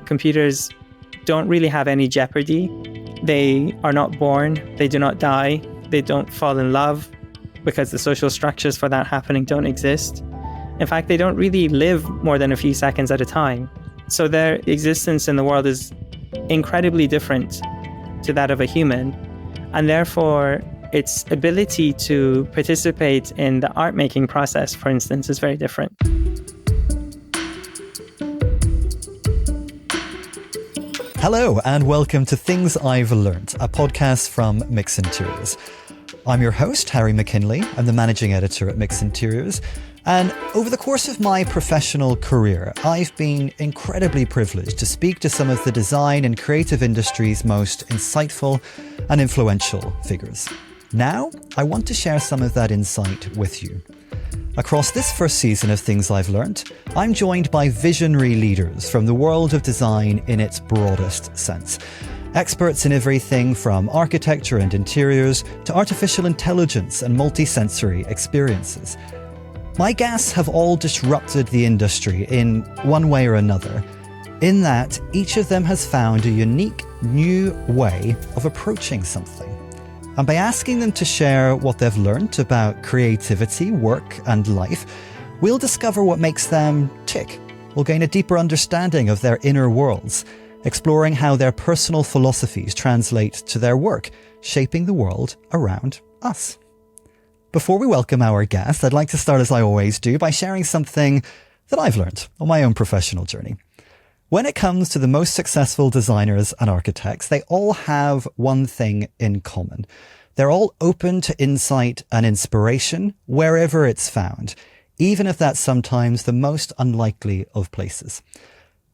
computers don't really have any jeopardy. They are not born, they do not die, they don't fall in love because the social structures for that happening don't exist. In fact, they don't really live more than a few seconds at a time. So their existence in the world is incredibly different to that of a human, and therefore its ability to participate in the art-making process, for instance, is very different. Hello, and welcome to Things I've Learnt, a podcast from Mix Interiors. I'm your host, Harry McKinley. I'm the managing editor at Mix Interiors. And over the course of my professional career, I've been incredibly privileged to speak to some of the design and creative industry's most insightful and influential figures. Now, I want to share some of that insight with you. Across this first season of Things I've Learnt, I'm joined by visionary leaders from the world of design in its broadest sense. Experts in everything from architecture and interiors to artificial intelligence and multisensory experiences. My guests have all disrupted the industry in one way or another, in that each of them has found a unique new way of approaching something. And by asking them to share what they've learned about creativity, work, and life, we'll discover what makes them tick. We'll gain a deeper understanding of their inner worlds, exploring how their personal philosophies translate to their work, shaping the world around us. Before we welcome our guest, I'd like to start, as I always do, by sharing something that I've learned on my own professional journey. When it comes to the most successful designers and architects, they all have one thing in common. They're all open to insight and inspiration wherever it's found, even if that's sometimes the most unlikely of places.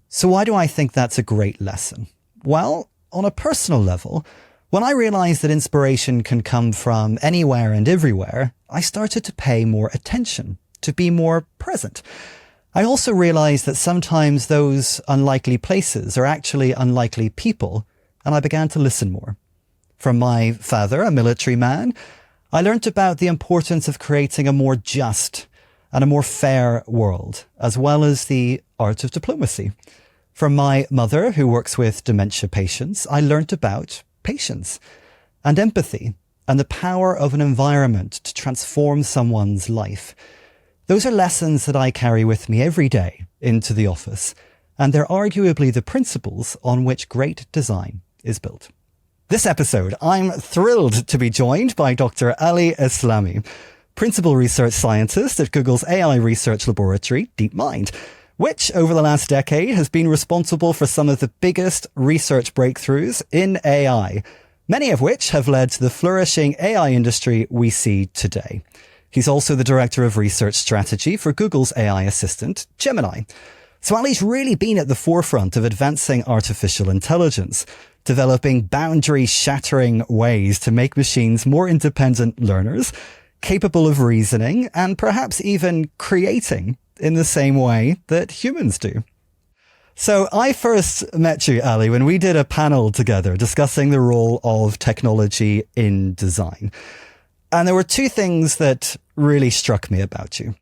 So why do I think that's a great lesson? Well, on a personal level, when I realized that inspiration can come from anywhere and everywhere, I started to pay more attention, to be more present. I also realized that sometimes those unlikely places are actually unlikely people, and I began to listen more. From my father, a military man, I learnt about the importance of creating a more just and a more fair world, as well as the art of diplomacy. From my mother, who works with dementia patients, I learnt about patience and empathy and the power of an environment to transform someone's life. Those are lessons that I carry with me every day into the office, and they're arguably the principles on which great design is built. This episode, I'm thrilled to be joined by Dr. Ali Eslami, Principal Research Scientist at Google's AI research laboratory, DeepMind, which over the last decade has been responsible for some of the biggest research breakthroughs in AI, many of which have led to the flourishing AI industry we see today. He's also the Director of Research Strategy for Google's AI assistant, Gemini. So Ali's really been at the forefront of advancing artificial intelligence, developing boundary-shattering ways to make machines more independent learners, capable of reasoning, and perhaps even creating in the same way that humans do. So I first met you, Ali, when we did a panel together discussing the role of technology in design. And there were two things that really struck me about you.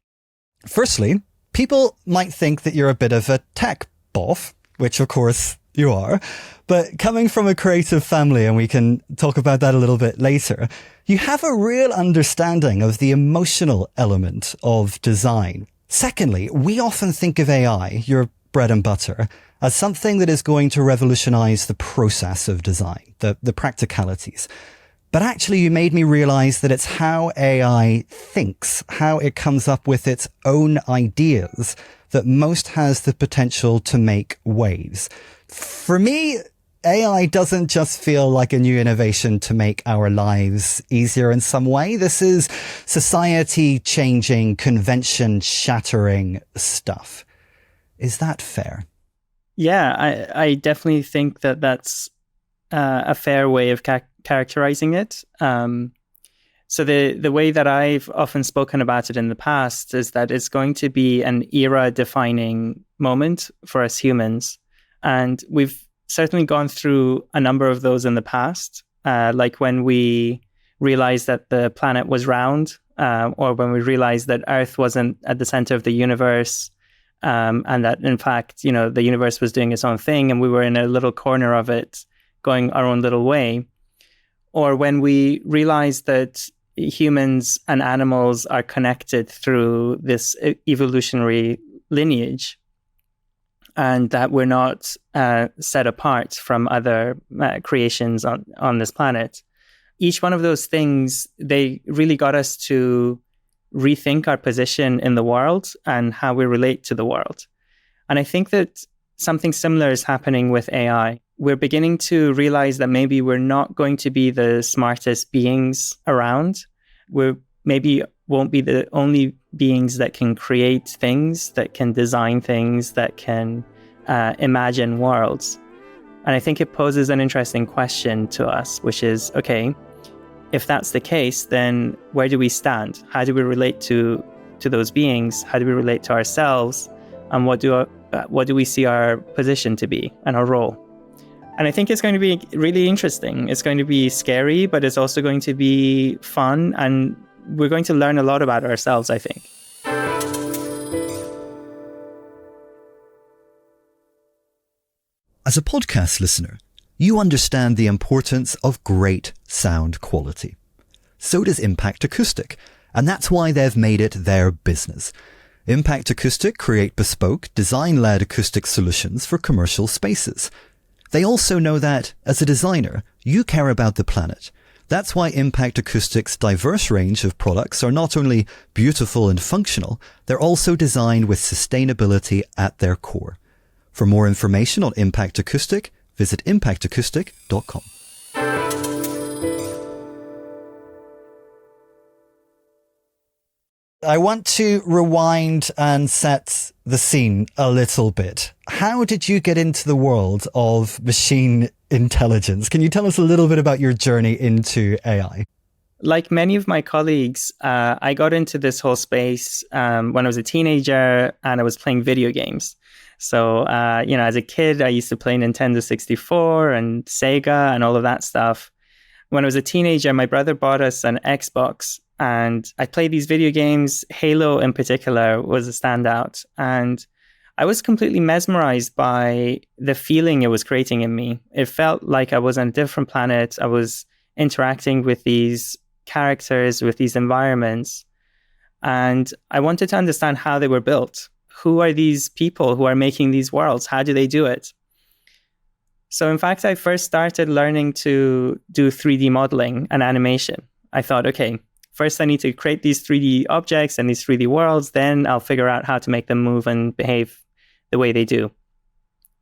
Firstly, people might think that you're a bit of a tech boff, which of course you are, but coming from a creative family, and we can talk about that a little bit later, you have a real understanding of the emotional element of design. Secondly, we often think of AI, your bread and butter, as something that is going to revolutionize the process of design, the practicalities. But actually, you made me realize that it's how AI thinks, how it comes up with its own ideas that most has the potential to make waves. For me, AI doesn't just feel like a new innovation to make our lives easier in some way. This is society-changing, convention-shattering stuff. Is that fair? Yeah, I definitely think that that's a fair way of characterizing it. So the way that I've often spoken about it in the past is that it's going to be an era-defining moment for us humans. And we've certainly gone through a number of those in the past, like when we realized that the planet was round, or when we realized that Earth wasn't at the center of the universe, and that in fact, the universe was doing its own thing and we were in a little corner of it going our own little way. Or when we realize that humans and animals are connected through this evolutionary lineage and that we're not set apart from other creations on this planet. Each one of those things, they really got us to rethink our position in the world and how we relate to the world. And I think that something similar is happening with AI. We're beginning to realize that maybe we're not going to be the smartest beings around. We maybe won't be the only beings that can create things, that can design things, that can imagine worlds. And I think it poses an interesting question to us, which is, okay, if that's the case, then where do we stand? How do we relate to those beings? How do we relate to ourselves? And what do we see our position to be and our role? And I think it's going to be really interesting. It's going to be scary, but it's also going to be fun. And we're going to learn a lot about ourselves, I think. As a podcast listener, you understand the importance of great sound quality. So does Impact Acoustic, and that's why they've made it their business. Impact Acoustic create bespoke, design-led acoustic solutions for commercial spaces. They also know that, as a designer, you care about the planet. That's why Impact Acoustic's diverse range of products are not only beautiful and functional, they're also designed with sustainability at their core. For more information on Impact Acoustic, visit impactacoustic.com. I want to rewind and set the scene a little bit. How did you get into the world of machine intelligence? Can you tell us a little bit about your journey into AI? Like many of my colleagues, I got into this whole space when I was a teenager and I was playing video games. So, as a kid, I used to play Nintendo 64 and Sega and all of that stuff. When I was a teenager, my brother bought us an Xbox and I played these video games. Halo in particular was a standout. And I was completely mesmerized by the feeling it was creating in me. It felt like I was on a different planet. I was interacting with these characters, with these environments. And I wanted to understand how they were built. Who are these people who are making these worlds? How do they do it? So in fact, I first started learning to do 3D modeling and animation. I thought, okay, first I need to create these 3D objects and these 3D worlds, then I'll figure out how to make them move and behave the way they do.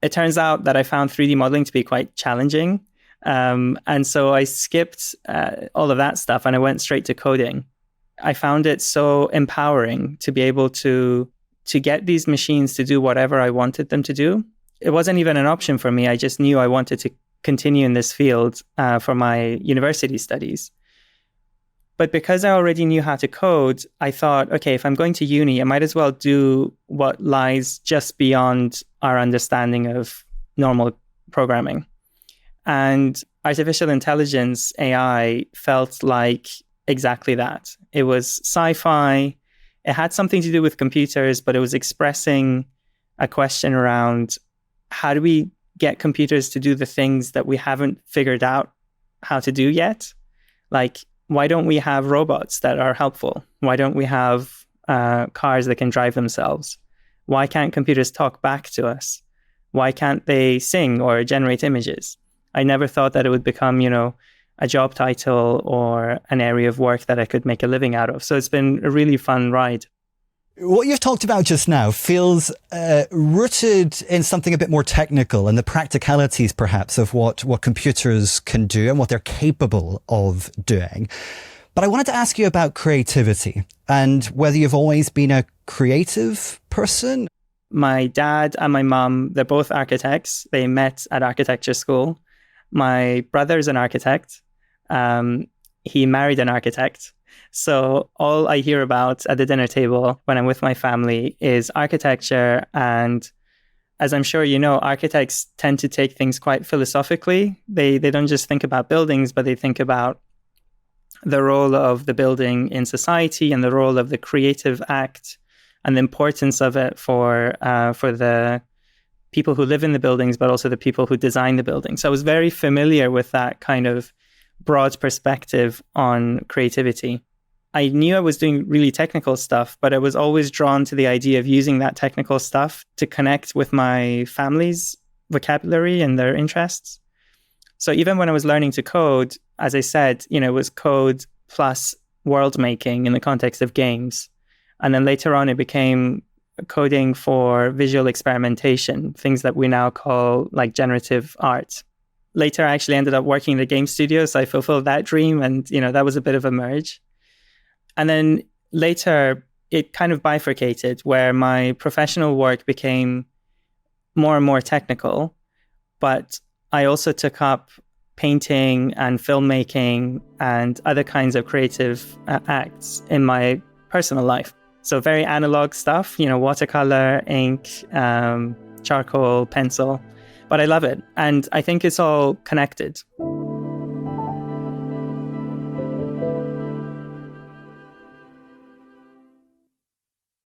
It turns out that I found 3D modeling to be quite challenging. And so I skipped all of that stuff and I went straight to coding. I found it so empowering to be able to get these machines to do whatever I wanted them to do. It wasn't even an option for me. I just knew I wanted to continue in this field for my university studies. But because I already knew how to code, I thought, okay, if I'm going to uni, I might as well do what lies just beyond our understanding of normal programming. And artificial intelligence, AI, felt like exactly that. It was sci-fi. It had something to do with computers, but it was expressing a question around how do we get computers to do the things that we haven't figured out how to do yet? Like, why don't we have robots that are helpful? Why don't we have cars that can drive themselves? Why can't computers talk back to us? Why can't they sing or generate images? I never thought that it would become, a job title or an area of work that I could make a living out of. So it's been a really fun ride. What you've talked about just now feels rooted in something a bit more technical and the practicalities, perhaps, of what computers can do and what they're capable of doing. But I wanted to ask you about creativity and whether you've always been a creative person. My dad and my mum, they're both architects. They met at architecture school. My brother's an architect. He married an architect. So all I hear about at the dinner table when I'm with my family is architecture. And as I'm sure you know, architects tend to take things quite philosophically. They don't just think about buildings, but they think about the role of the building in society and the role of the creative act and the importance of it for the people who live in the buildings, but also the people who design the buildings. So I was very familiar with that kind of broad perspective on creativity. I knew I was doing really technical stuff, but I was always drawn to the idea of using that technical stuff to connect with my family's vocabulary and their interests. So even when I was learning to code, as I said, it was code plus world making in the context of games. And then later on, it became coding for visual experimentation, things that we now call like generative art. Later, I actually ended up working in the game studio, so I fulfilled that dream, and that was a bit of a merge. And then later, it kind of bifurcated, where my professional work became more and more technical, but I also took up painting and filmmaking and other kinds of creative acts in my personal life. So very analog stuff, watercolor, ink, charcoal, pencil. But I love it. And I think it's all connected.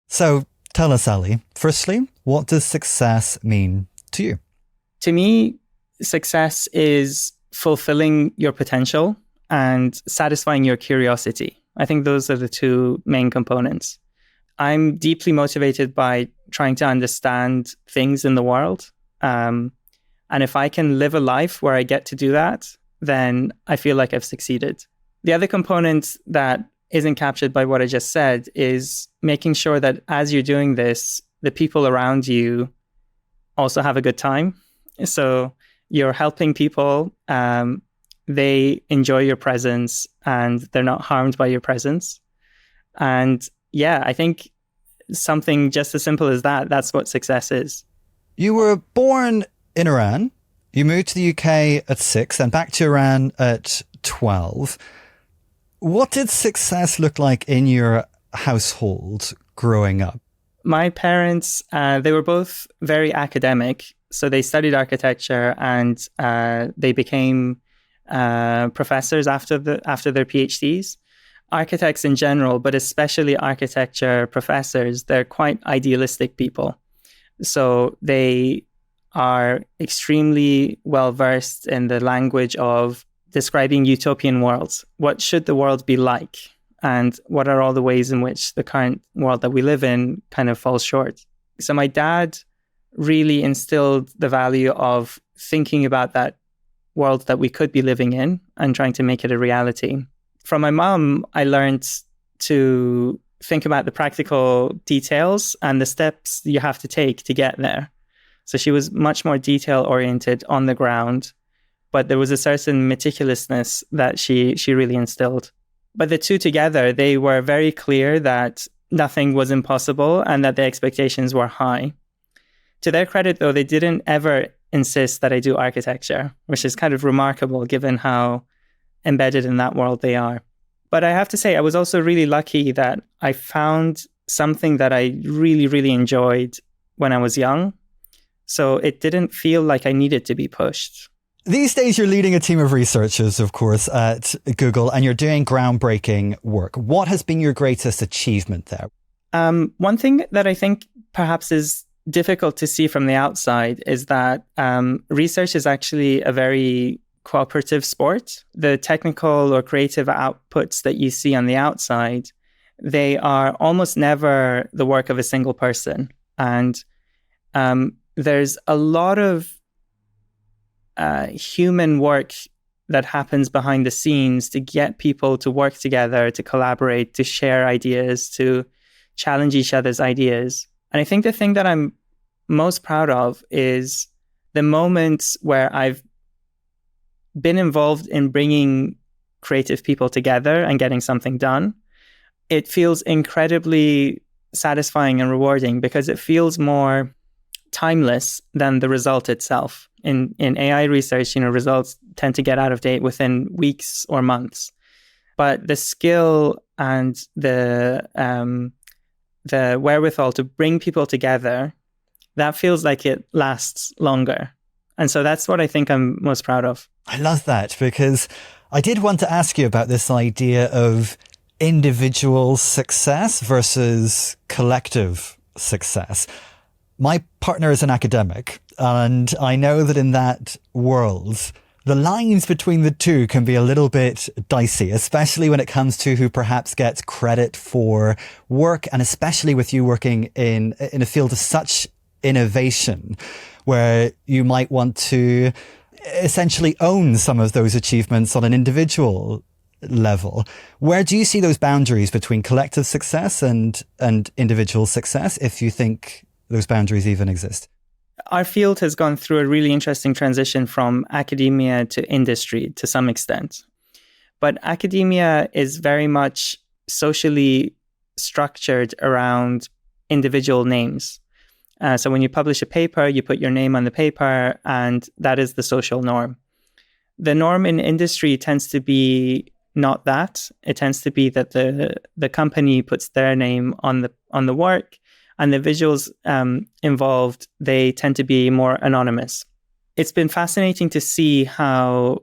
So tell us, Ali, firstly, what does success mean to you? To me, success is fulfilling your potential and satisfying your curiosity. I think those are the two main components. I'm deeply motivated by trying to understand things in the world. And if I can live a life where I get to do that, then I feel like I've succeeded. The other component that isn't captured by what I just said is making sure that as you're doing this, the people around you also have a good time. So you're helping people, they enjoy your presence and they're not harmed by your presence. And yeah, I think something just as simple as that, that's what success is. You were born in Iran. You moved to the UK at 6 and back to Iran at 12. What did success look like in your household growing up? My parents, they were both very academic. So they studied architecture and they became professors after their PhDs. Architects in general, but especially architecture professors, they're quite idealistic people. So they are extremely well versed in the language of describing utopian worlds. What should the world be like? And what are all the ways in which the current world that we live in kind of falls short? So my dad really instilled the value of thinking about that world that we could be living in and trying to make it a reality. From my mom, I learned to think about the practical details and the steps you have to take to get there. So she was much more detail-oriented on the ground, but there was a certain meticulousness that she really instilled. But the two together, they were very clear that nothing was impossible and that the expectations were high. To their credit, though, they didn't ever insist that I do architecture, which is kind of remarkable given how embedded in that world they are. But I have to say, I was also really lucky that I found something that I really, really enjoyed when I was young. So it didn't feel like I needed to be pushed. These days, you're leading a team of researchers, of course, at Google, and you're doing groundbreaking work. What has been your greatest achievement there? One thing that I think perhaps is difficult to see from the outside is that research is actually a very cooperative sport. The technical or creative outputs that you see on the outside, they are almost never the work of a single person. And there's a lot of human work that happens behind the scenes to get people to work together, to collaborate, to share ideas, to challenge each other's ideas. And I think the thing that I'm most proud of is the moments where I've been involved in bringing creative people together and getting something done. It feels incredibly satisfying and rewarding because it feels more timeless than the result itself. In AI research, results tend to get out of date within weeks or months. But the skill and the wherewithal to bring people together, that feels like it lasts longer. And so that's what I think I'm most proud of. I love that, because I did want to ask you about this idea of individual success versus collective success. My partner is an academic, and I know that in that world, the lines between the two can be a little bit dicey, especially when it comes to who perhaps gets credit for work, and especially with you working in a field of such innovation, where you might want to essentially own some of those achievements on an individual level. Where do you see those boundaries between collective success and individual success, if you think those boundaries even exist? Our field has gone through a really interesting transition from academia to industry to some extent. But academia is very much socially structured around individual names. So when you publish a paper, you put your name on the paper, and that is the social norm. The norm in industry tends to be not that. It tends to be that the company puts their name on the work, and the visuals involved, they tend to be more anonymous. It's been fascinating to see how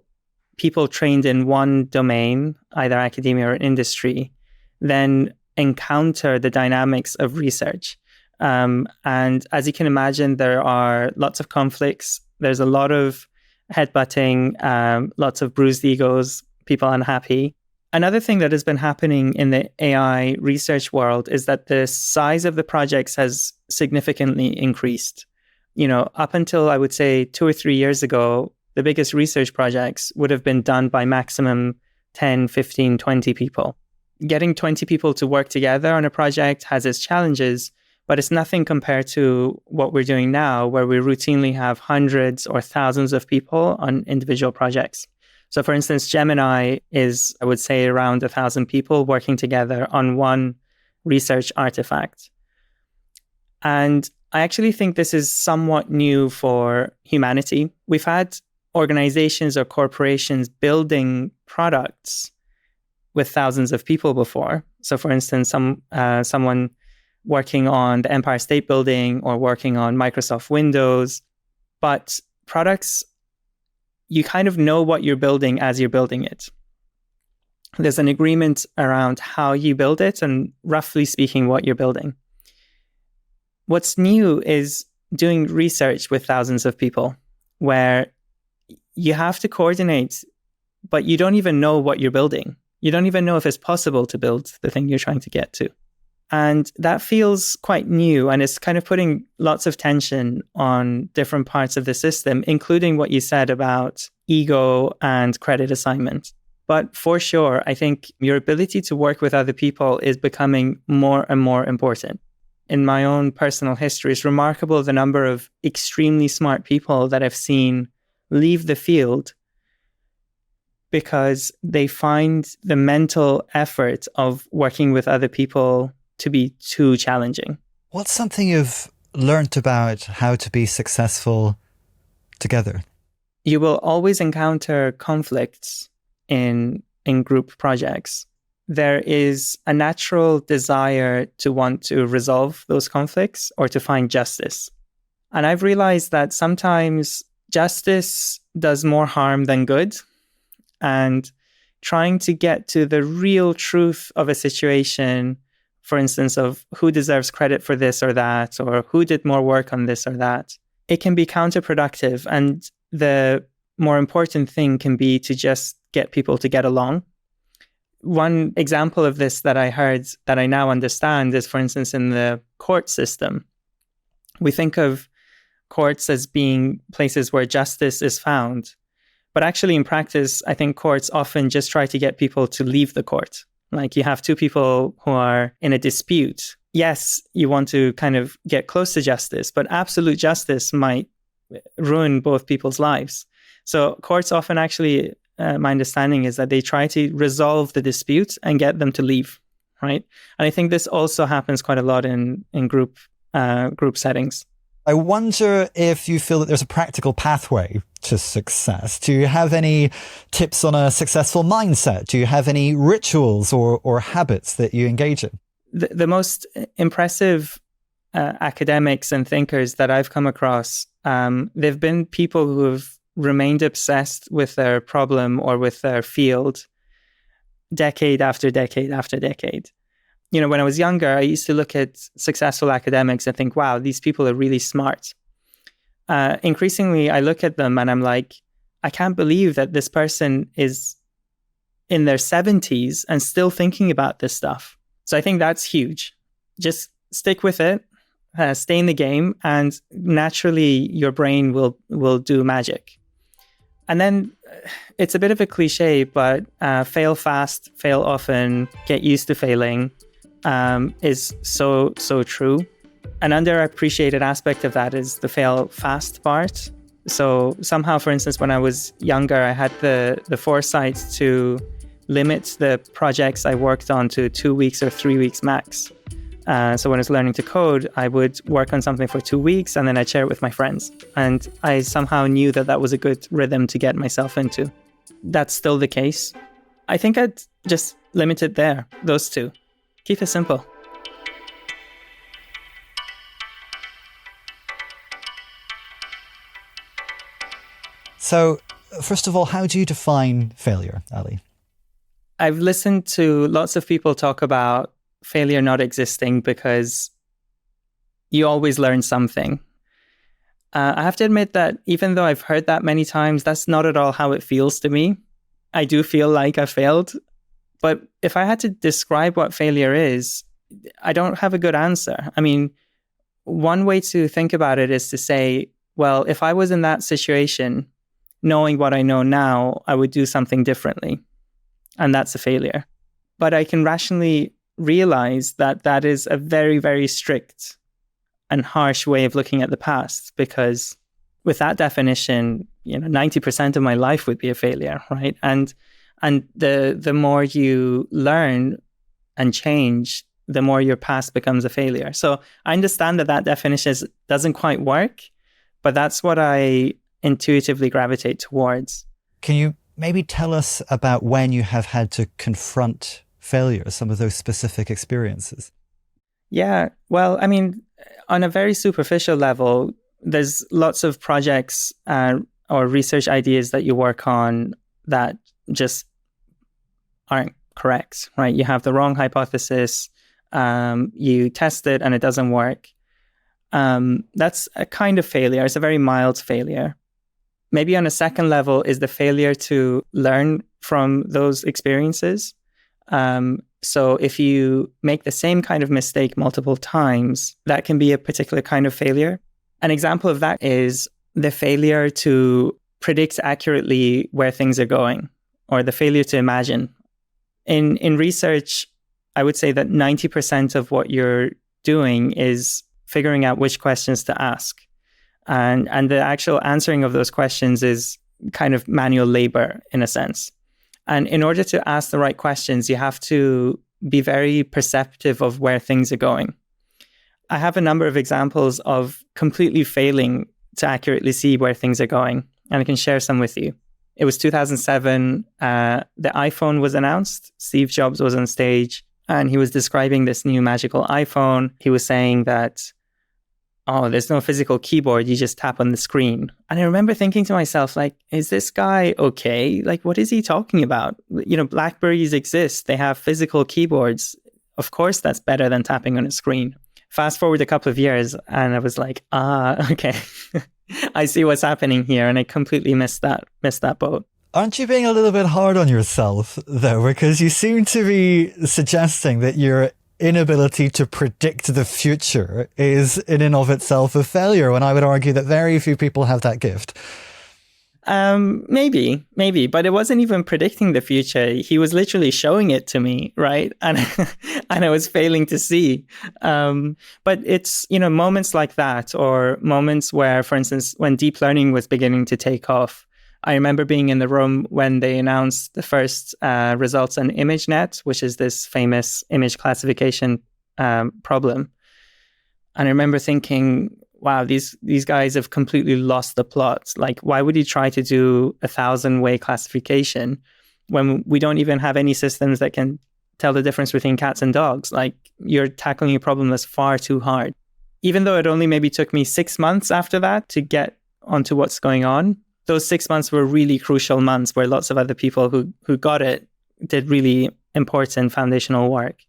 people trained in one domain, either academia or industry, then encounter the dynamics of research. And as you can imagine, there are lots of conflicts. There's a lot of headbutting, lots of bruised egos, people unhappy. Another thing that has been happening in the AI research world is that the size of the projects has significantly increased. Up until, I would say, 2 or 3 years ago, the biggest research projects would have been done by maximum 10, 15, 20 people. Getting 20 people to work together on a project has its challenges, but it's nothing compared to what we're doing now, where we routinely have hundreds or thousands of people on individual projects. So for instance, Gemini is, I would say, around 1,000 people working together on one research artifact. And I actually think this is somewhat new for humanity. We've had organizations or corporations building products with thousands of people before. So for instance, someone working on the Empire State Building or working on Microsoft Windows. But products, you kind of know what you're building as you're building it. There's an agreement around how you build it and, roughly speaking, what you're building. What's new is doing research with thousands of people where you have to coordinate, but you don't even know what you're building. You don't even know if it's possible to build the thing you're trying to get to. And that feels quite new, and it's kind of putting lots of tension on different parts of the system, including what you said about ego and credit assignment. But for sure, I think your ability to work with other people is becoming more and more important. In my own personal history, it's remarkable the number of extremely smart people that I've seen leave the field because they find the mental effort of working with other people to be too challenging. What's something you've learned about how to be successful together? You will always encounter conflicts in group projects. There is a natural desire to want to resolve those conflicts or to find justice. And I've realized that sometimes justice does more harm than good. And trying to get to the real truth of a situation, for instance, of who deserves credit for this or that, or who did more work on this or that, it can be counterproductive. And the more important thing can be to just get people to get along. One example of this that I heard that I now understand is, for instance, in the court system. We think of courts as being places where justice is found. But actually, in practice, I think courts often just try to get people to leave the court. Like you have two people who are in a dispute. Yes, you want to kind of get close to justice, but absolute justice might ruin both people's lives. So courts often actually, my understanding is that they try to resolve the dispute and get them to leave, right? And I think this also happens quite a lot in group settings. I wonder if you feel that there's a practical pathway to success. Do you have any tips on a successful mindset? Do you have any rituals or habits that you engage in? The most impressive academics and thinkers that I've come across, they've been people who have remained obsessed with their problem or with their field decade after decade after decade. When I was younger, I used to look at successful academics and think, wow, these people are really smart. Increasingly, I look at them and I'm like, I can't believe that this person is in their 70s and still thinking about this stuff. So I think that's huge. Just stick with it, stay in the game, and naturally your brain will do magic. And then it's a bit of a cliche, but fail fast, fail often, get used to failing is so true. An underappreciated aspect of that is the fail fast part. So somehow, for instance, when I was younger, I had the foresight to limit the projects I worked on to 2 weeks or 3 weeks max. So when I was learning to code, I would work on something for 2 weeks and then I'd share it with my friends. And I somehow knew that was a good rhythm to get myself into. That's still the case. I think I'd just limit it there, those two. Keep it simple. So, first of all, how do you define failure, Ali? I've listened to lots of people talk about failure not existing because you always learn something. I have to admit that even though I've heard that many times, that's not at all how it feels to me. I do feel like I failed. But if I had to describe what failure is, I don't have a good answer. I mean, one way to think about it is to say, well, if I was in that situation, knowing what I know now, I would do something differently. And that's a failure. But I can rationally realize that is a very, very strict and harsh way of looking at the past, because with that definition, 90% of my life would be a failure, right? And the more you learn and change, the more your past becomes a failure. So I understand that definition doesn't quite work, but that's what I intuitively gravitate towards. Can you maybe tell us about when you have had to confront failure, some of those specific experiences? Yeah, well, I mean, on a very superficial level, there's lots of projects or research ideas that you work on that just aren't correct, right? You have the wrong hypothesis, you test it and it doesn't work. That's a kind of failure. It's a very mild failure. Maybe on a second level is the failure to learn from those experiences. So if you make the same kind of mistake multiple times, that can be a particular kind of failure. An example of that is the failure to predict accurately where things are going, or the failure to imagine. In research, I would say that 90% of what you're doing is figuring out which questions to ask. And the actual answering of those questions is kind of manual labor in a sense. And in order to ask the right questions, you have to be very perceptive of where things are going. I have a number of examples of completely failing to accurately see where things are going, and I can share some with you. It was 2007. The iPhone was announced. Steve Jobs was on stage, and he was describing this new magical iPhone. He was saying that, oh, there's no physical keyboard. You just tap on the screen. And I remember thinking to myself, like, is this guy okay? Like, what is he talking about? BlackBerries exist. They have physical keyboards. Of course, that's better than tapping on a screen. Fast forward a couple of years, and I was like, okay, I see what's happening here. And I completely missed that boat. Aren't you being a little bit hard on yourself, though? Because you seem to be suggesting that your inability to predict the future is in and of itself a failure, when I would argue that very few people have that gift. Maybe, but it wasn't even predicting the future. He was literally showing it to me, right? And and I was failing to see. But it's, moments like that, or moments where, for instance, when deep learning was beginning to take off, I remember being in the room when they announced the first results on ImageNet, which is this famous image classification problem. And I remember thinking, wow, these guys have completely lost the plot. Like, why would you try to do 1,000-way classification when we don't even have any systems that can tell the difference between cats and dogs? Like, you're tackling a problem that's far too hard. Even though it only maybe took me 6 months after that to get onto what's going on, those 6 months were really crucial months where lots of other people who got it did really important foundational work.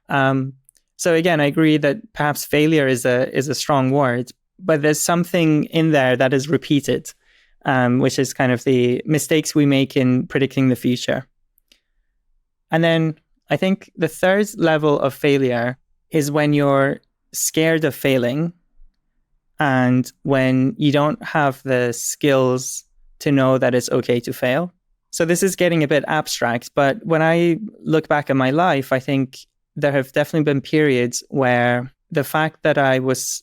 So again, I agree that perhaps failure is a strong word, but there's something in there that is repeated, which is kind of the mistakes we make in predicting the future. And then I think the third level of failure is when you're scared of failing and when you don't have the skills to know that it's okay to fail. So this is getting a bit abstract, but when I look back at my life, I think there have definitely been periods where the fact that I was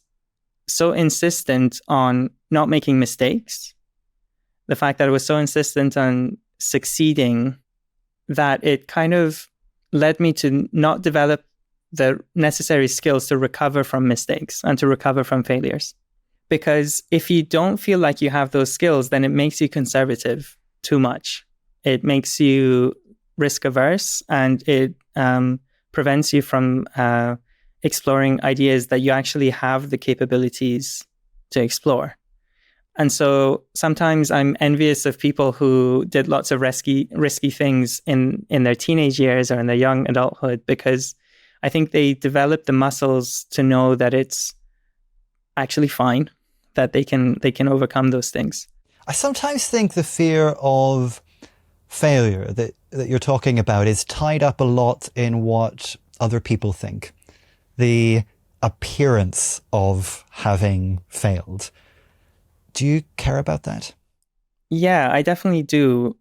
so insistent on not making mistakes, the fact that I was so insistent on succeeding, that it kind of led me to not develop the necessary skills to recover from mistakes and to recover from failures. Because if you don't feel like you have those skills, then it makes you conservative too much. It makes you risk averse, and it prevents you from exploring ideas that you actually have the capabilities to explore. And so sometimes I'm envious of people who did lots of risky things in their teenage years or in their young adulthood, because I think they developed the muscles to know that it's actually fine, that they can overcome those things. I sometimes think the fear of failure that you're talking about is tied up a lot in what other people think, the appearance of having failed. Do you care about that? Yeah, I definitely do.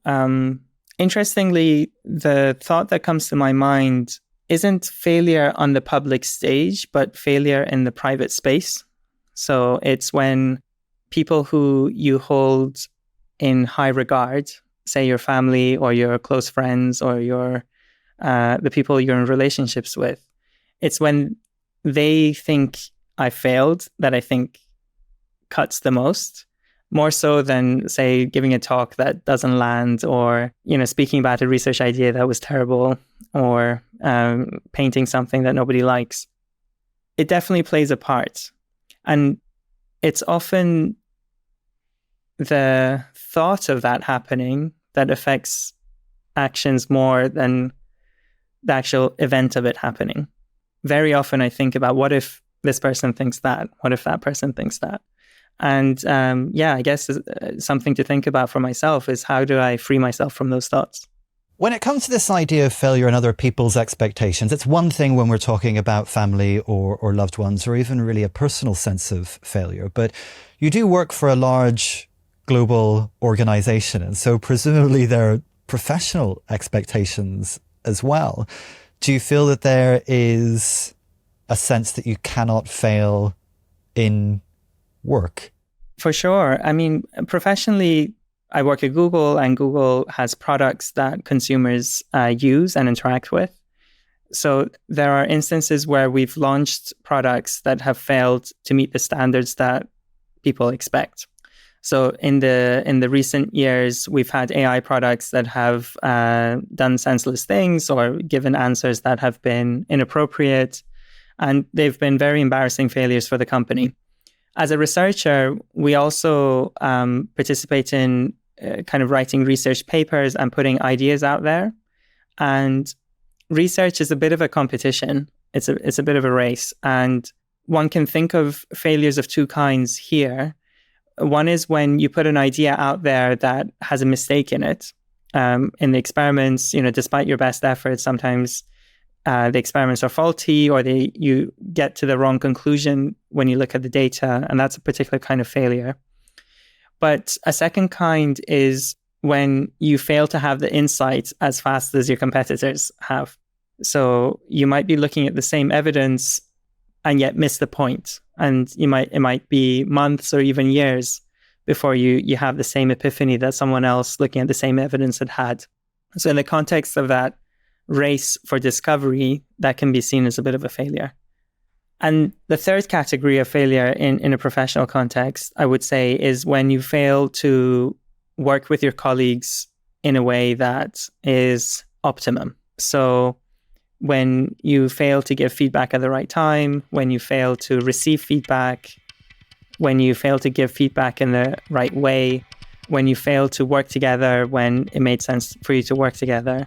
Interestingly, the thought that comes to my mind isn't failure on the public stage, but failure in the private space. So it's when people who you hold in high regard, say your family or your close friends or your the people you're in relationships with, it's when they think I failed that I think cuts the most, more so than, say, giving a talk that doesn't land, or speaking about a research idea that was terrible, or painting something that nobody likes. It definitely plays a part. And it's often the thought of that happening that affects actions more than the actual event of it happening. Very often I think about, what if this person thinks that? What if that person thinks that? And I guess something to think about for myself is, how do I free myself from those thoughts? When it comes to this idea of failure and other people's expectations, it's one thing when we're talking about family or loved ones, or even really a personal sense of failure. But you do work for a large global organization, and so presumably there are professional expectations as well. Do you feel that there is a sense that you cannot fail in work? For sure. I mean, professionally, I work at Google, and Google has products that consumers use and interact with. So there are instances where we've launched products that have failed to meet the standards that people expect. So in the recent years, we've had AI products that have done senseless things or given answers that have been inappropriate, and they've been very embarrassing failures for the company. As a researcher, we also participate in kind of writing research papers and putting ideas out there. And research is a bit of a competition. It's a bit of a race. And one can think of failures of two kinds here. One is when you put an idea out there that has a mistake in it. In the experiments, despite your best efforts, sometimes the experiments are faulty, or you get to the wrong conclusion when you look at the data, and that's a particular kind of failure. But a second kind is when you fail to have the insight as fast as your competitors have. So you might be looking at the same evidence and yet miss the point. And it might be months or even years before you have the same epiphany that someone else looking at the same evidence had. So in the context of that race for discovery, that can be seen as a bit of a failure. And the third category of failure in a professional context, I would say, is when you fail to work with your colleagues in a way that is optimum. So when you fail to give feedback at the right time, when you fail to receive feedback, when you fail to give feedback in the right way, when you fail to work together when it made sense for you to work together,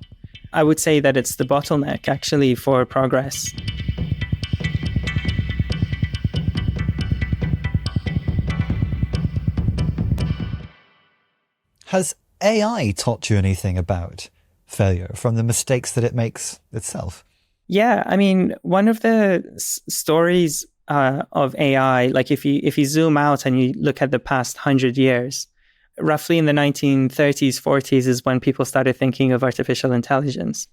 I would say that it's the bottleneck actually for progress. Has AI taught you anything about failure from the mistakes that it makes itself? Yeah, I mean, one of the stories of AI, like if you zoom out and you look at the past 100 years, roughly in the 1930s, 40s is when people started thinking of artificial intelligence.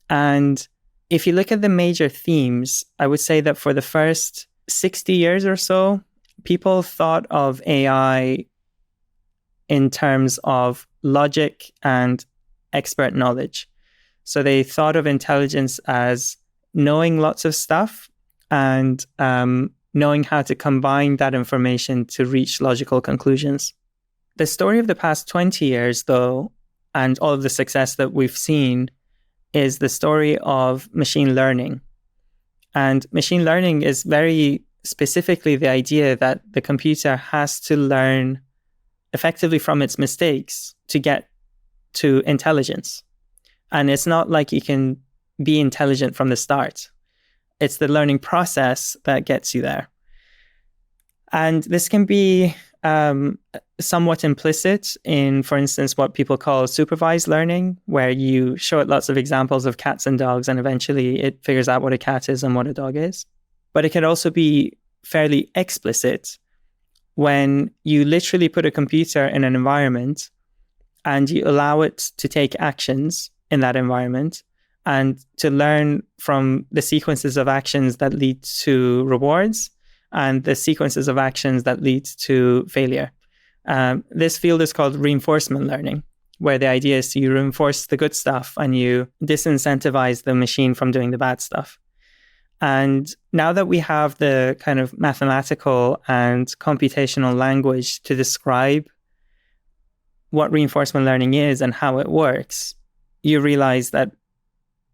And if you look at the major themes, I would say that for the first 60 years or so, people thought of AI in terms of logic and expert knowledge. So they thought of intelligence as knowing lots of stuff and knowing how to combine that information to reach logical conclusions. The story of the past 20 years, though, and all of the success that we've seen, is the story of machine learning. And machine learning is very specifically the idea that the computer has to learn effectively from its mistakes to get to intelligence. And it's not like you can be intelligent from the start. It's the learning process that gets you there. And this can be somewhat implicit in, for instance, what people call supervised learning, where you show it lots of examples of cats and dogs, and eventually it figures out what a cat is and what a dog is. But it can also be fairly explicit when you literally put a computer in an environment and you allow it to take actions in that environment and to learn from the sequences of actions that lead to rewards and the sequences of actions that lead to failure. This field is called reinforcement learning, where the idea is you reinforce the good stuff and you disincentivize the machine from doing the bad stuff. And now that we have the kind of mathematical and computational language to describe what reinforcement learning is and how it works, you realize that,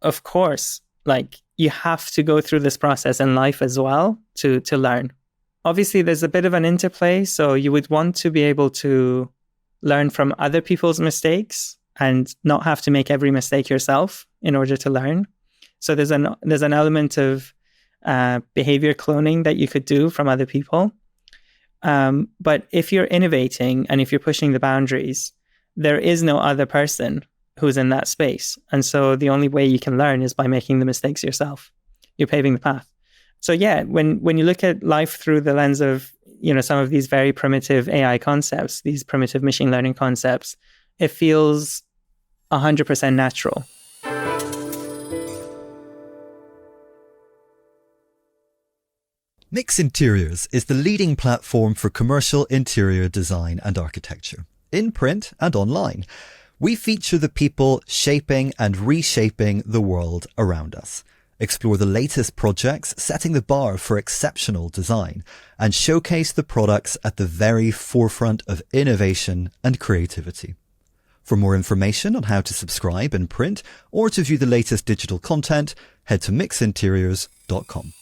of course, like you have to go through this process in life as well to learn. Obviously, there's a bit of an interplay. So you would want to be able to learn from other people's mistakes and not have to make every mistake yourself in order to learn. So there's an element of behavior cloning that you could do from other people. But if you're innovating and if you're pushing the boundaries, there is no other person who's in that space. And so the only way you can learn is by making the mistakes yourself. You're paving the path. So yeah, when you look at life through the lens of, some of these very primitive AI concepts, these primitive machine learning concepts, it feels 100% natural. Mix Interiors is the leading platform for commercial interior design and architecture, in print and online. We feature the people shaping and reshaping the world around us. Explore the latest projects setting the bar for exceptional design and showcase the products at the very forefront of innovation and creativity. For more information on how to subscribe in print or to view the latest digital content, head to mixinteriors.com.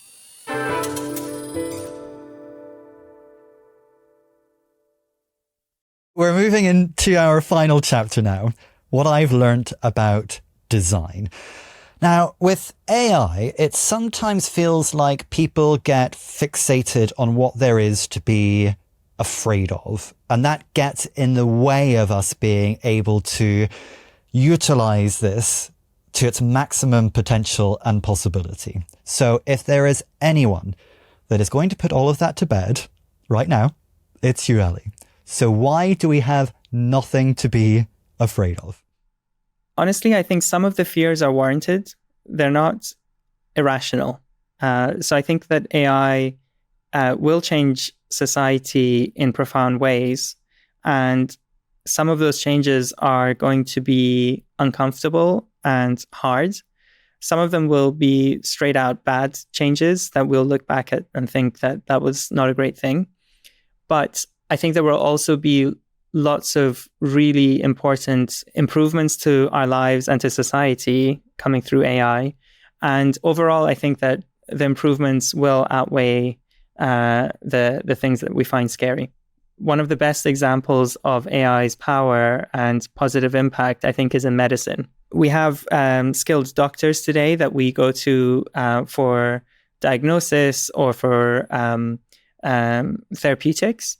We're moving into our final chapter now, what I've learned about design. Now, with AI, it sometimes feels like people get fixated on what there is to be afraid of, and that gets in the way of us being able to utilize this to its maximum potential and possibility. So if there is anyone that is going to put all of that to bed right now, it's you, Ali. So why do we have nothing to be afraid of? Honestly, I think some of the fears are warranted. They're not irrational. So I think that AI will change society in profound ways. And some of those changes are going to be uncomfortable and hard. Some of them will be straight out bad changes that we'll look back at and think that that was not a great thing. But I think there will also be lots of really important improvements to our lives and to society coming through AI. And overall, I think that the improvements will outweigh the things that we find scary. One of the best examples of AI's power and positive impact, I think, is in medicine. We have skilled doctors today that we go to for diagnosis or for therapeutics.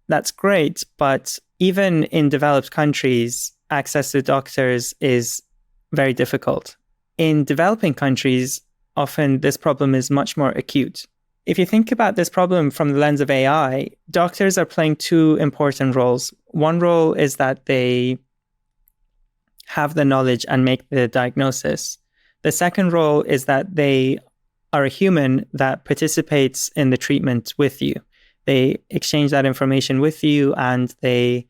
That's great, but even in developed countries, access to doctors is very difficult. In developing countries, often this problem is much more acute. If you think about this problem from the lens of AI, doctors are playing two important roles. One role is that they have the knowledge and make the diagnosis. The second role is that they are a human that participates in the treatment with you. They exchange that information with you and they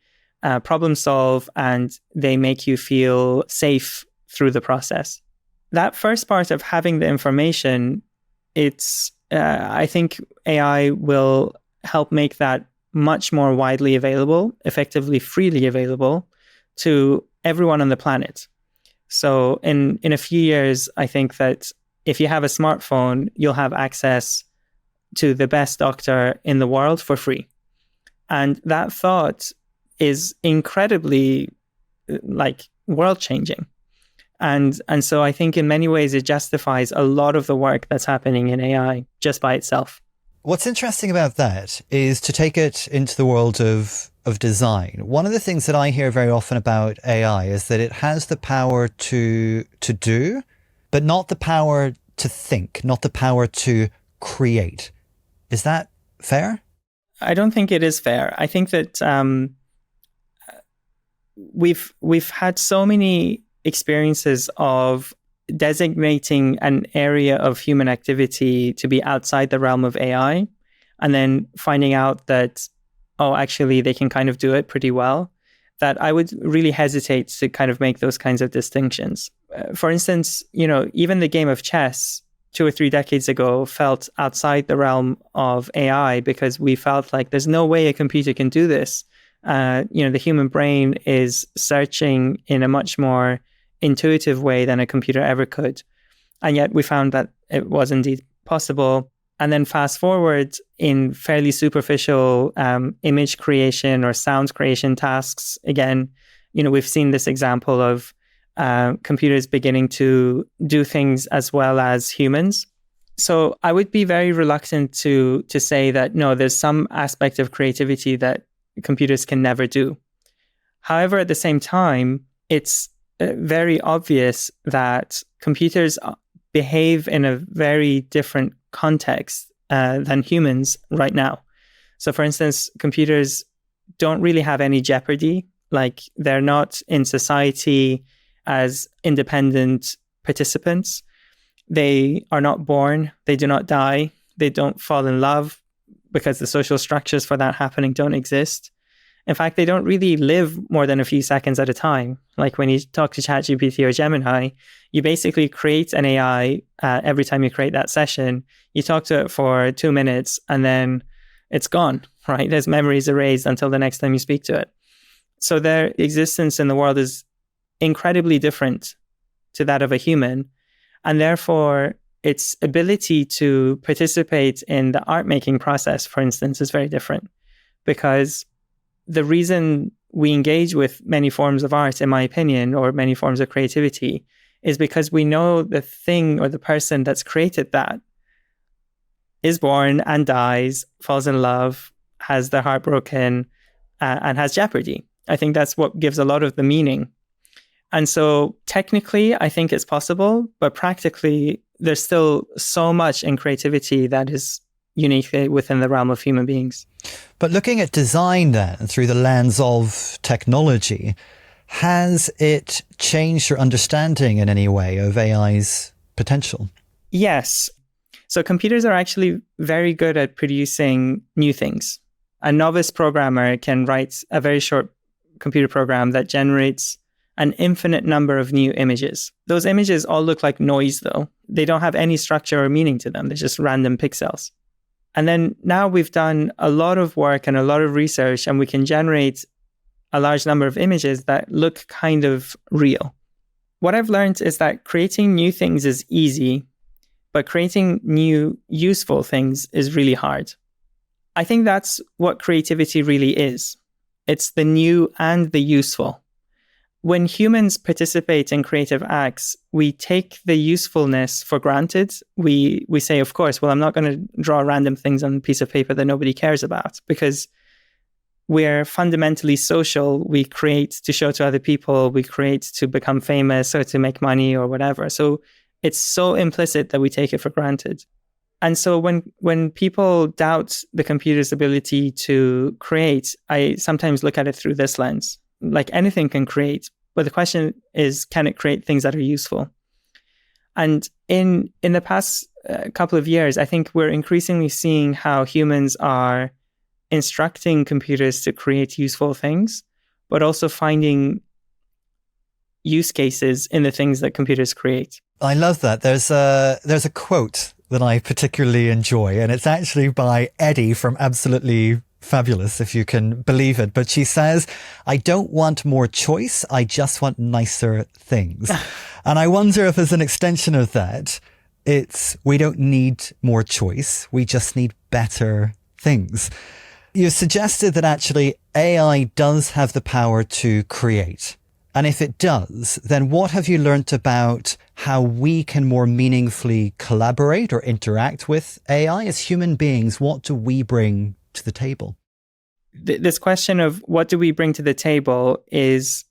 problem solve and they make you feel safe through the process. That first part of having the information, I think AI will help make that much more widely available, effectively freely available to everyone on the planet. So in a few years, I think that if you have a smartphone, you'll have access to the best doctor in the world for free. And that thought is incredibly world-changing. And so I think in many ways it justifies a lot of the work that's happening in AI just by itself. What's interesting about that is to take it into the world of design. One of the things that I hear very often about AI is that it has the power to do, but not the power to think, not the power to create. Is that fair? I don't think it is fair. I think that we've had so many experiences of designating an area of human activity to be outside the realm of AI, and then finding out that, oh, actually, they can kind of do it pretty well, that I would really hesitate to kind of make those kinds of distinctions. For instance, even the game of chess 2 or 3 decades ago felt outside the realm of AI because we felt like there's no way a computer can do this. The human brain is searching in a much more intuitive way than a computer ever could. And yet we found that it was indeed possible. And then fast forward in fairly superficial image creation or sound creation tasks. Again, we've seen this example of computers beginning to do things as well as humans. So I would be very reluctant to say that, no, there's some aspect of creativity that computers can never do. However, at the same time, it's very obvious that computers behave in a very different context than humans right now. So for instance, computers don't really have any jeopardy. Like, they're not in society as independent participants. They are not born. They do not die. They don't fall in love because the social structures for that happening don't exist. In fact, they don't really live more than a few seconds at a time. Like when you talk to ChatGPT or Gemini, you basically create an AI every time you create that session. You talk to it for 2 minutes and then it's gone, right? There's memories erased until the next time you speak to it. So their existence in the world is incredibly different to that of a human. And therefore, its ability to participate in the art making process, for instance, is very different. Because the reason we engage with many forms of art, in my opinion, or many forms of creativity, is because we know the thing or the person that's created that is born and dies, falls in love, has their heart broken, and has jeopardy. I think that's what gives a lot of the meaning. And so technically, I think it's possible, but practically, there's still so much in creativity that is uniquely within the realm of human beings. But looking at design then through the lens of technology, has it changed your understanding in any way of AI's potential? Yes. So computers are actually very good at producing new things. A novice programmer can write a very short computer program that generates an infinite number of new images. Those images all look like noise, though. They don't have any structure or meaning to them. They're just random pixels. And then now we've done a lot of work and a lot of research, and we can generate a large number of images that look kind of real. What I've learned is that creating new things is easy, but creating new useful things is really hard. I think that's what creativity really is. It's the new and the useful. when humans participate in creative acts, we take the usefulness for granted. We say, of course, well, I'm not going to draw random things on a piece of paper that nobody cares about, because we're fundamentally social. We create to show to other people. We create to become famous or to make money or whatever. So it's so implicit that we take it for granted. And so when people doubt the computer's ability to create, I sometimes look at it through this lens. Like, anything can create, but the question is, can it create things that are useful? And in the past couple of years, I think we're increasingly seeing how humans are instructing computers to create useful things, but also finding use cases in the things that computers create. I love that. There's a quote that I particularly enjoy, and it's actually by Eddie from Absolutely Fabulous, if you can believe it. But she says, "I don't want more choice. I just want nicer things." And I wonder if, as an extension of that, we don't need more choice. We just need better things. You suggested that actually AI does have the power to create. And if it does, then what have you learnt about how we can more meaningfully collaborate or interact with AI as human beings? What do we bring to the table? This question of what do we bring to the table is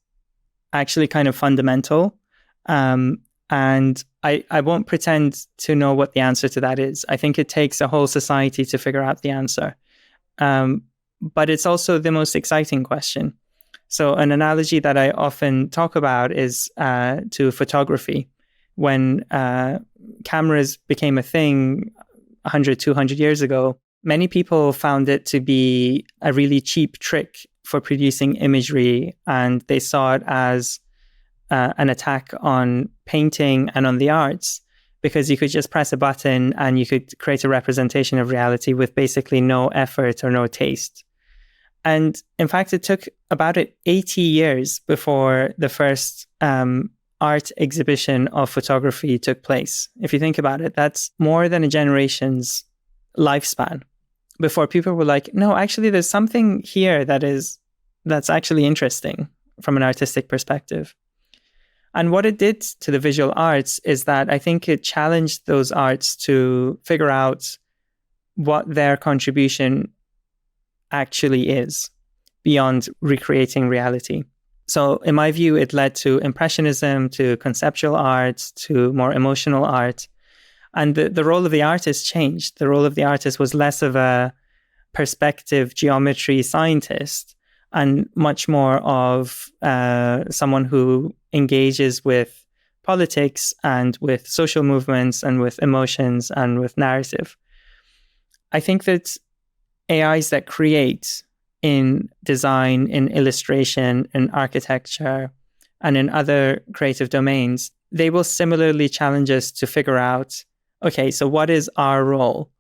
actually kind of fundamental. And I won't pretend to know what the answer to that is. I think it takes a whole society to figure out the answer. But it's also the most exciting question. So an analogy that I often talk about is to photography. When cameras became a thing 100, 200 years ago, many people found it to be a really cheap trick for producing imagery, and they saw it as an attack on painting and on the arts, because you could just press a button and you could create a representation of reality with basically no effort or no taste. And in fact, it took about 80 years before the first art exhibition of photography took place. If you think about it, that's more than a generation's lifespan before people were like, no, actually, there's something here that's actually interesting from an artistic perspective. And what it did to the visual arts is that I think it challenged those arts to figure out what their contribution actually is beyond recreating reality. So in my view, it led to Impressionism, to conceptual art, to more emotional art. And the role of the artist changed. The role of the artist was less of a perspective geometry scientist and much more of someone who engages with politics and with social movements and with emotions and with narrative. I think that AIs that create in design, in illustration, in architecture, and in other creative domains, they will similarly challenge us to figure out, okay, so what is our role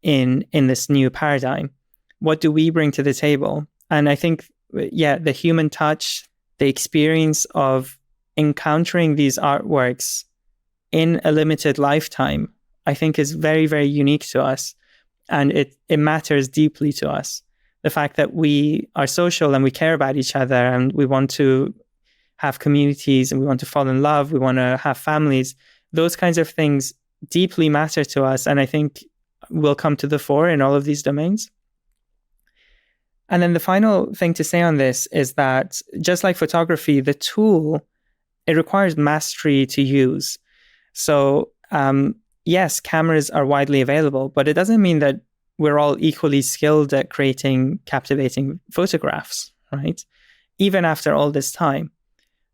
in this new paradigm? What do we bring to the table? And I think, the human touch, the experience of encountering these artworks in a limited lifetime, I think is very, very unique to us. And it matters deeply to us. The fact that we are social and we care about each other and we want to have communities and we want to fall in love, we want to have families, those kinds of things deeply matter to us. And I think will come to the fore in all of these domains. And then the final thing to say on this is that just like photography, the tool, it requires mastery to use. So yes, cameras are widely available, but it doesn't mean that we're all equally skilled at creating captivating photographs, right? Even after all this time.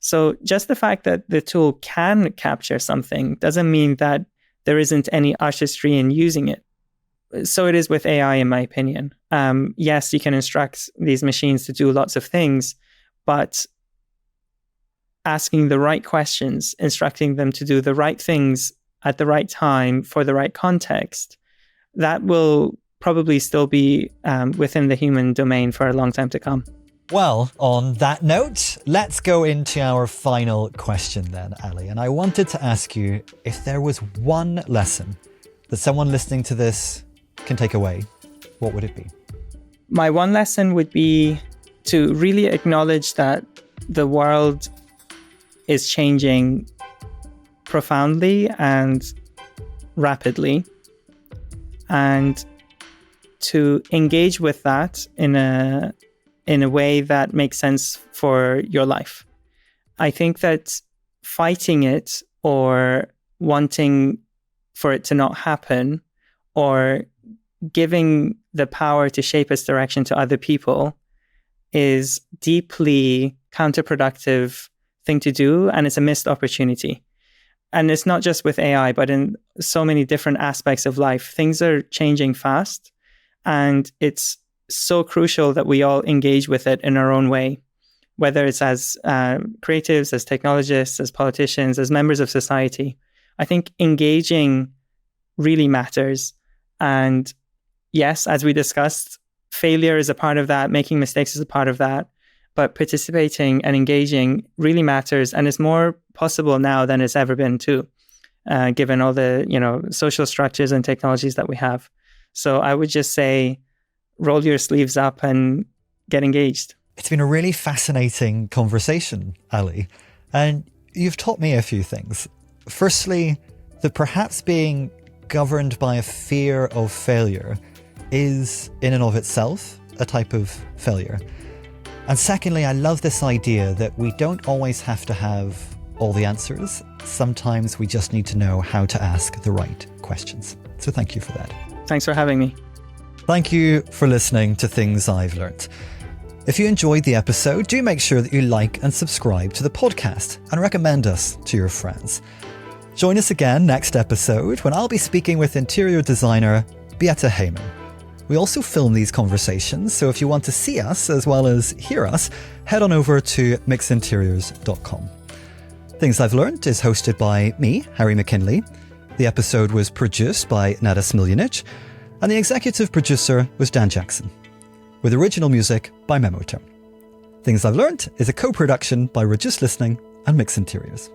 So just the fact that the tool can capture something doesn't mean that there isn't any artistry in using it. So it is with AI, in my opinion. Yes, you can instruct these machines to do lots of things, but asking the right questions, instructing them to do the right things at the right time for the right context, that will probably still be within the human domain for a long time to come. Well, on that note, let's go into our final question then, Ali. And I wanted to ask you if there was one lesson that someone listening to this can take away, what would it be? My one lesson would be to really acknowledge that the world is changing profoundly and rapidly, and to engage with that in a way that makes sense for your life. I think that fighting it or wanting for it to not happen or giving the power to shape its direction to other people is deeply counterproductive thing to do, and it's a missed opportunity. And it's not just with AI, but in so many different aspects of life. Things are changing fast, and it's so crucial that we all engage with it in our own way, whether it's as creatives, as technologists, as politicians, as members of society. I think engaging really matters. And yes, as we discussed, failure is a part of that, making mistakes is a part of that, but participating and engaging really matters, and it's more possible now than it's ever been too, given all the social structures and technologies that we have. So I would just say, roll your sleeves up and get engaged. It's been a really fascinating conversation, Ali, and you've taught me a few things. Firstly, that perhaps being governed by a fear of failure is, in and of itself, a type of failure. And secondly, I love this idea that we don't always have to have all the answers. Sometimes we just need to know how to ask the right questions. So thank you for that. Thanks for having me. Thank you for listening to Things I've Learnt. If you enjoyed the episode, do make sure that you like and subscribe to the podcast and recommend us to your friends. Join us again next episode when I'll be speaking with interior designer Beata Heyman. We also film these conversations, so if you want to see us as well as hear us, head on over to mixinteriors.com. Things I've Learnt is hosted by me, Harry McKinley. The episode was produced by Nada Smiljanic, and the executive producer was Dan Jackson, with original music by Memotone. Things I've Learnt is a co-production by Reduced Listening and Mix Interiors.